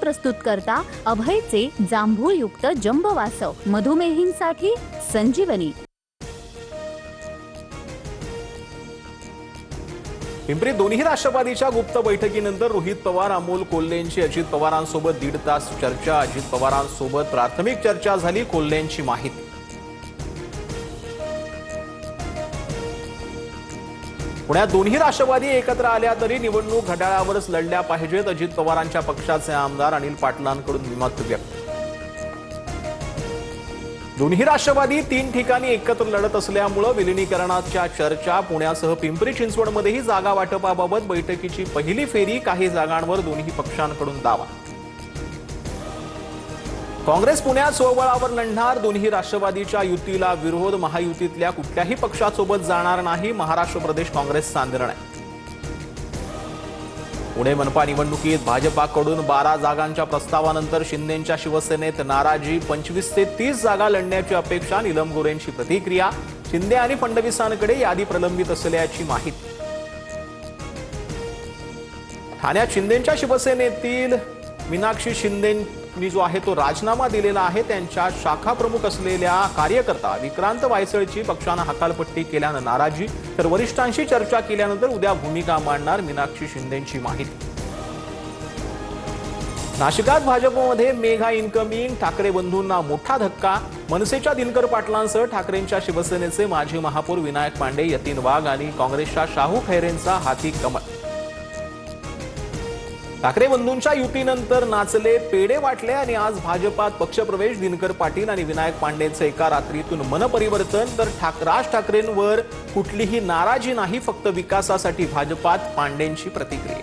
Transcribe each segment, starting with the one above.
प्रस्तुत करता अभयचे जांभूळयुक्त जंबवासव मधुमेहींसाठी संजीवनी। पिंपरी दोन्ही राष्ट्रवादीच्या गुप्त बैठकीनंतर रोहित पवार अमोल कोल्हेंची अजित पवारांसोबत 1.5 तास चर्चा। अजित पवारांसोबत प्राथमिक चर्चा झाली। कोल्हेंची माहिती। पुण्यात दोन्ही राष्ट्रवादी एकत्र आल्या तरी निवडणूक घड्याळावरच लढल्या पाहिजेत। अजित पवारांच्या पक्षाचे आमदार अनिल पाटलांकडून मत व्यक्त। दोन्ही राष्ट्रवादी 3 ठिकाणी एकत्र लढत असल्यामुळे विलीनीकरणाच्या चर्चा। पुण्यासह पिंपरी चिंचवडमध्येही जागा वाटपाबाबत बैठकीची पहिली फेरी। काही जागांवर दोन्ही पक्षांकडून दावा। काँग्रेस पुण्यात स्वबळावर लढणार। दोन्ही राष्ट्रवादीच्या युतीला विरोध। महायुतीतल्या कुठल्याही पक्षासोबत जाणार नाही। महाराष्ट्र प्रदेश काँग्रेसचा निर्णय। पुणे मनपा निवडणुकीत भाजपाकडून 12 जागांच्या प्रस्तावानंतर शिंदेंच्या शिवसेनेत नाराजी। 25 ते 30 जागा लढण्याची अपेक्षा। नीलम गोरेंची प्रतिक्रिया। शिंदे आणि फडणवीसांकडे यादी प्रलंबित असल्याची माहिती। ठाण्यात शिंदेंच्या शिवसेनेतील मीनाक्षी शिंदेंनी जो आहे तो राजीनामा दिलेला आहे। त्यांच्या शाखा प्रमुख असलेल्या कार्यकर्ता विक्रांत वायसळची पक्षाने हकालपट्टी केल्याने नाराजी। तर वरिष्ठांशी चर्चा केल्यानंतर उद्या भूमिका मांडणार मीनाक्षी शिंदेंची माहिती। नाशिकात भाजपमध्ये मेगा इनकमिंग। ठाकरे बंधूंना मोठा धक्का। मनसेच्या दिनकर पाटलांसह ठाकरेंच्या शिवसेनेचे माजी महापौर विनायक पांडे, यतीन वाघ आणि काँग्रेसच्या शाहू खैरेंचा हाती कमळ। ठाकरे बंधूंच्या युतीनंतर नाचले, पेढे वाटले आणि आज भाजपात पक्षप्रवेश। दिनकर पाटील आणि विनायक पांडेंचे एका रात्रीतून मनपरिवर्तन। तर राज ठाकरेंवर कुठलीही नाराजी नाही, फक्त विकासासाठी भाजपात। पांडेंची प्रतिक्रिया।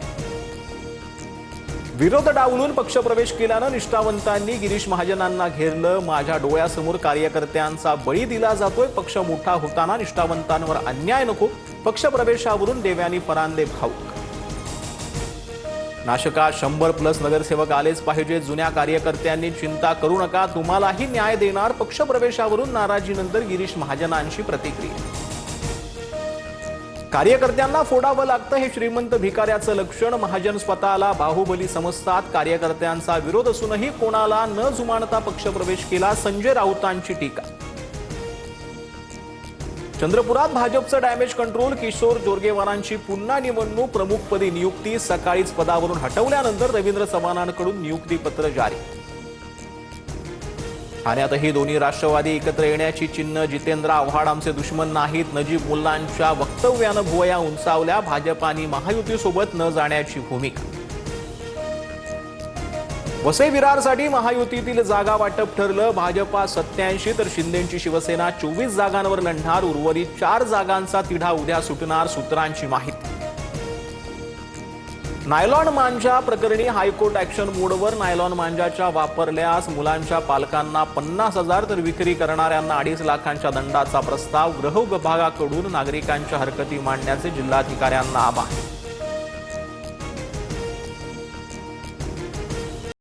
विरोध डावलून पक्षप्रवेश केल्यानं निष्ठावंतांनी गिरीश महाजनांना घेरलं। माझ्या डोळ्यासमोर कार्यकर्त्यांचा बळी दिला जातोय। पक्ष मोठा होताना निष्ठावंतांवर अन्याय नको। पक्षप्रवेशावरून देवयानी फरांदे भाऊक। नाशिकात 100+ नगरसेवक आलेच पाहिजे। जुन्या कार्यकर्त्यांनी चिंता करू नका, तुम्हालाही न्याय देणार। पक्षप्रवेशावरून नाराजीनंतर गिरीश महाजनांची प्रतिक्रिया। कार्यकर्त्यांना फोडावं लागतं हे श्रीमंत भिकाऱ्याचं लक्षण। महाजन स्वतःला बाहुबली समजतात। कार्यकर्त्यांचा विरोध असूनही कोणाला न जुमानता पक्षप्रवेश केला। संजय राऊतांची टीका। चंद्रपुरात भाजपचं डॅमेज कंट्रोल। किशोर जोरगेवारांची पुन्हा निवडणूक। प्रमुखपदी नियुक्ती। सकाळीच पदावरून हटवल्यानंतर रवींद्र चव्हाणांकडून नियुक्तीपत्र जारी। ठाण्यातही दोन्ही राष्ट्रवादी एकत्र येण्याची चिन्ह। जितेंद्र आव्हाड आमचे दुश्मन नाहीत। नजीब मुल्लांच्या वक्तव्यानं भुवया उंचावल्या। भाजप आणि महायुतीसोबत न जाण्याची भूमिका। वसई विरारसाठी महायुतीतील जागा वाटप ठरलं। भाजपा 87 तर शिंदेंची शिवसेना 24 जागांवर लढणार। उर्वरित 4 जागांचा तिढा उद्या सुटणार, सूत्रांची माहिती। नायलॉन मांजा प्रकरणी हायकोर्ट ॲक्शन मोडवर। नायलॉन मांजाच्या वापरल्यास मुलांच्या पालकांना 50,000 तर विक्री करणाऱ्यांना 2.5 लाखांच्या दंडाचा प्रस्ताव। गृह विभागाकडून नागरिकांच्या हरकती मांडण्याचे जिल्हाधिकाऱ्यांना आवाहन।